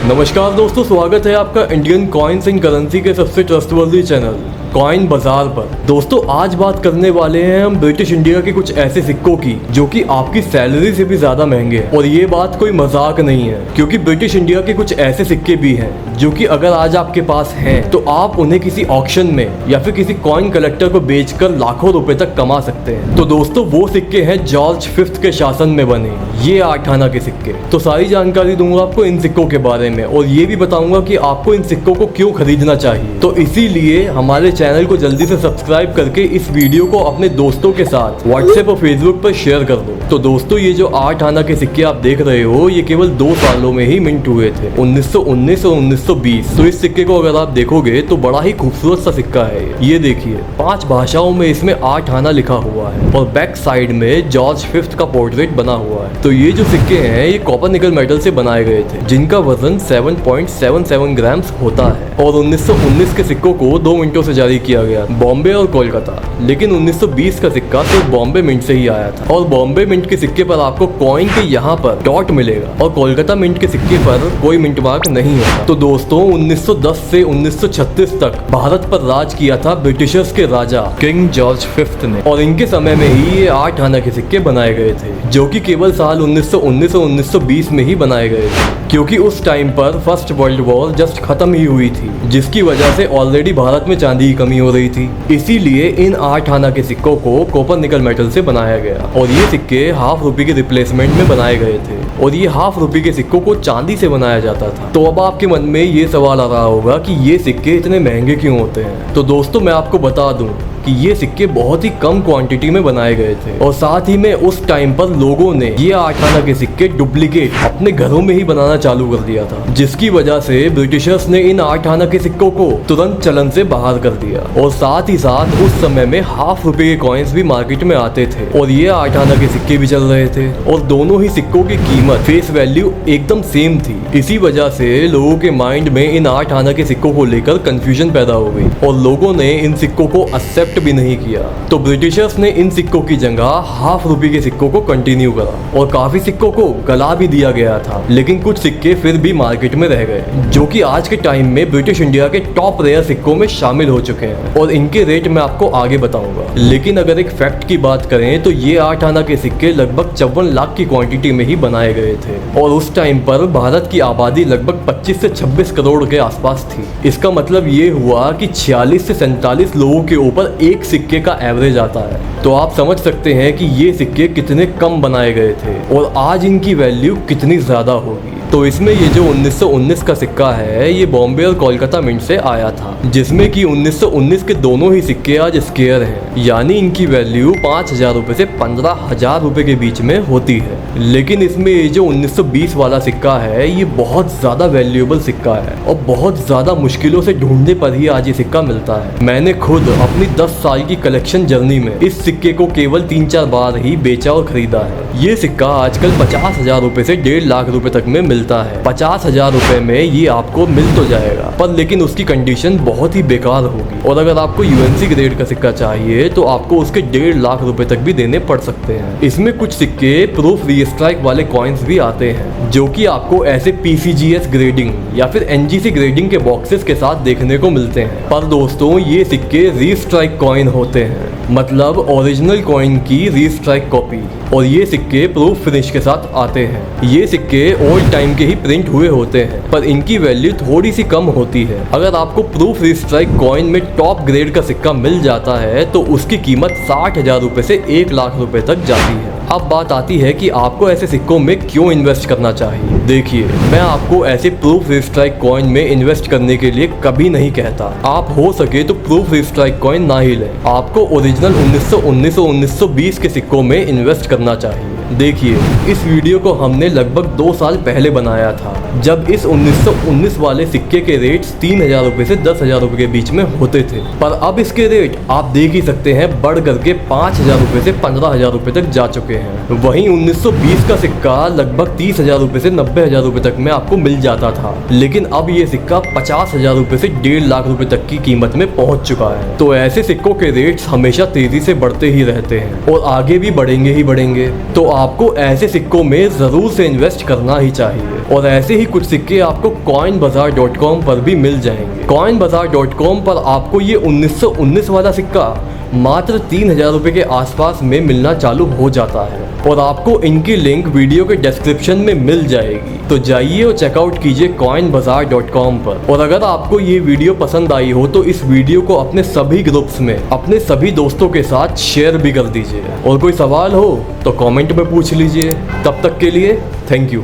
नमस्कार दोस्तों, स्वागत है आपका इंडियन कॉइन्स एंड करेंसी के सबसे ट्रस्टवर्दी चैनल कॉइन बाजार पर। दोस्तों आज बात करने वाले हैं हम ब्रिटिश इंडिया के कुछ ऐसे सिक्कों की जो कि आपकी सैलरी से भी ज्यादा महंगे हैं। और ये बात कोई मजाक नहीं है, क्योंकि ब्रिटिश इंडिया के कुछ ऐसे सिक्के भी हैं जो कि अगर आज आपके पास हैं तो आप उन्हें किसी ऑक्शन में या फिर किसी कॉइन कलेक्टर को बेचकर लाखों रुपए तक कमा सकते हैं। तो दोस्तों वो सिक्के हैं जॉर्ज फिफ्थ के शासन में बने ये 8 आना के सिक्के। तो सारी जानकारी दूंगा आपको इन सिक्कों के बारे में और ये भी बताऊंगा कि आपको इन सिक्कों को क्यों खरीदना चाहिए। तो इसीलिए हमारे चैनल को जल्दी से सब्सक्राइब करके इस वीडियो को अपने दोस्तों के साथ व्हाट्सएप और फेसबुक पर शेयर कर दो। तो दोस्तों ये जो 8 आना के सिक्के आप देख रहे हो ये केवल 2 सालों में ही मिंट हुए थे, 1919 और 1920। तो इस सिक्के को अगर आप देखोगे तो बड़ा ही खूबसूरत सा सिक्का है ये देखिए, 5 भाषाओं में इसमें 8 आना लिखा हुआ है और बैक साइड में जॉर्ज फिफ्थ का पोर्ट्रेट बना हुआ है। तो ये जो सिक्के हैं ये कॉपर निकल मेटल से बनाए गए थे जिनका वजन 7.77 ग्राम्स होता है और 1919 के सिक्कों को 2 मिनटों से जारी किया गया बॉम्बे और कोलकाता। लेकिन 1920 का सिक्का सिर्फ बॉम्बे मिंट से ही आया था और बॉम्बे मिंट के सिक्के पर आपको कॉइन के यहाँ पर डॉट मिलेगा और कोलकाता मिंट के सिक्के पर कोई मिंट मार्क नहीं होता। तो दोस्तों 1910 से 1936 तक भारत पर राज किया था ब्रिटिशर्स के राजा किंग जॉर्ज फिफ्थ ने और इनके समय में ही ये 8 आना के सिक्के बनाए गए थे जो कि केवल साल 1919 और 1920 में ही बनाए गए थे, क्योंकि उस टाइम पर फर्स्ट वर्ल्ड वॉर जस्ट खत्म ही हुई थी जिसकी वजह से ऑलरेडी भारत में चांदी की कमी हो रही थी। इसीलिए इन 8 आना के सिक्कों को कॉपर निकल मेटल से बनाया गया और ये सिक्के हाफ रुपए के रिप्लेसमेंट में बनाए गए थे और ये हाफ रुपए के सिक्कों को चांदी से बनाया जाता था। तो अब आपके मन में ये सवाल आ रहा होगा कि ये सिक्के इतने महंगे क्यों होते हैं। तो दोस्तों मैं आपको बता दूं कि ये सिक्के बहुत ही कम क्वांटिटी में बनाए गए थे और साथ ही में उस टाइम पर लोगों ने ये 8 आना के सिक्के डुप्लीकेट अपने घरों में ही बनाना चालू कर दिया था, जिसकी वजह से ब्रिटिशर्स ने इन 8 आना के सिक्कों को तुरंत चलन से बाहर कर दिया। और साथ ही साथ उस समय में हाफ रुपए के कॉइन्स भी मार्केट में आते थे और ये 8 आना के सिक्के भी चल रहे थे और दोनों ही सिक्कों की कीमत फेस वैल्यू एकदम सेम थी। इसी वजह से लोगों के माइंड में इन 8 आना के सिक्कों को लेकर कंफ्यूजन पैदा हो गई और लोगों ने इन सिक्कों को एक्सेप्ट भी नहीं किया। तो ब्रिटिशर्स ने इन सिक्कों की जगह हाफ रुपए के सिक्कों को कंटिन्यू करा और काफी सिक्कों को गला भी दिया गया था, लेकिन कुछ सिक्के फिर भी मार्केट में रह गए जो कि आज के टाइम में ब्रिटिश इंडिया के टॉप रेयर सिक्कों में शामिल हो चुके हैं और इनके रेट मैं आपको आगे बताऊंगा। लेकिन अगर एक फैक्ट की बात करें तो ये 8 आना के सिक्के लगभग 54 लाख की क्वांटिटी में ही बनाए गए थे और उस टाइम पर भारत की आबादी लगभग 25 से 26 करोड़ के आसपास थी। इसका मतलब ये हुआ कि 46 से 47 लोगों के ऊपर एक सिक्के का एवरेज आता है। तो आप समझ सकते हैं कि ये सिक्के कितने कम बनाए गए थे और आज इनकी वैल्यू कितनी ज्यादा होगी। तो इसमें ये जो 1919 का सिक्का है ये बॉम्बे और कोलकाता मिंट से आया था, जिसमें कि 1919 के दोनों ही सिक्के आज स्क्वायर हैं, यानी इनकी वैल्यू 5,000 रुपए से 15,000 रुपए के बीच में होती है। लेकिन इसमें ये जो 1920 वाला सिक्का है ये बहुत ज्यादा वैल्यूएबल सिक्का है और बहुत ज्यादा मुश्किलों से ढूंढने पर ही आज ये सिक्का मिलता है। मैंने खुद अपनी 10 साल की कलेक्शन जर्नी में इस सिक्के को केवल 3-4 बार ही बेचा और खरीदा है। ये सिक्का आजकल 50,000 रुपए से 1.5 लाख रुपए तक में मिलता है। 50,000 रुपए में ये आपको मिल तो जाएगा पर लेकिन उसकी कंडीशन बहुत ही बेकार होगी और अगर आपको यूएनसी ग्रेड का सिक्का चाहिए तो आपको उसके 1.5 लाख रुपए तक भी देने पड़ सकते हैं। इसमें कुछ सिक्के प्रूफ रीस्ट्राइक वाले कॉइन्स भी आते हैं जो कि आपको ऐसे पीसीजीएस ग्रेडिंग या फिर एनजीसी ग्रेडिंग के बॉक्सेस के साथ देखने को मिलते हैं। पर दोस्तों ये सिक्के रीस्ट्राइक कॉइन होते हैं, मतलब ओरिजिनल कॉइन की रीस्ट्राइक कॉपी, और ये सिक्के प्रूफ फिनिश के साथ आते हैं। ये सिक्के ओल्ड टाइम के ही प्रिंट हुए होते हैं पर इनकी वैल्यू थोड़ी सी कम होती है। अगर आपको प्रूफ रीस्ट्राइक कॉइन में टॉप ग्रेड का सिक्का मिल जाता है तो उसकी कीमत 60,000 रुपए से 1 लाख रुपए तक जाती है। अब बात आती है कि आपको ऐसे सिक्कों में क्यों इन्वेस्ट करना चाहिए। देखिए मैं आपको ऐसे प्रूफ रीस्ट्राइक कॉइन में इन्वेस्ट करने के लिए कभी नहीं कहता। आप हो सके तो प्रूफ रीस्ट्राइक कॉइन ना ही लें, आपको ओरिजिनल 1919 और 1920 के सिक्कों में इन्वेस्ट करना चाहिए। देखिए इस वीडियो को हमने लगभग 2 साल पहले बनाया था जब इस 1919 वाले सिक्के के रेट्स 3,000 रुपए से 10,000 रुपए के बीच में होते थे, पर अब इसके रेट आप देख ही सकते हैं बढ़ करके 5,000 रुपए से 15,000 रुपए तक जा चुके हैं। वहीं 1920 का सिक्का लगभग 30,000 रुपए से 90,000 रुपए तक में आपको मिल जाता था, लेकिन अब ये सिक्का 50,000 रुपए से 1.5 लाख रुपए तक की कीमत में पहुंच चुका है। तो ऐसे सिक्कों के रेट्स हमेशा तेजी से बढ़ते ही रहते हैं और आगे भी बढ़ेंगे ही बढ़ेंगे। तो आपको ऐसे सिक्कों में जरूर से इन्वेस्ट करना ही चाहिए और ऐसे ही ही कुछ सिक्के आपको coinbazaar.com पर भी मिल जाएंगे। coinbazaar.com पर आपको ये 1919 वाला सिक्का मात्र 3000 रुपये के आसपास में मिलना चालू हो जाता है और आपको इनकी लिंक वीडियो के डिस्क्रिप्शन में मिल जाएगी। तो जाइए और चेकआउट कीजिए coinbazaar.com पर। और अगर आपको ये वीडियो पसंद आई हो तो इस वीडियो को अपने सभी ग्रुप्स में अपने सभी दोस्तों के साथ शेयर भी कर दीजिए। और कोई सवाल हो तो कमेंट में पूछ लीजिए। तब तक के लिए थैंक यू।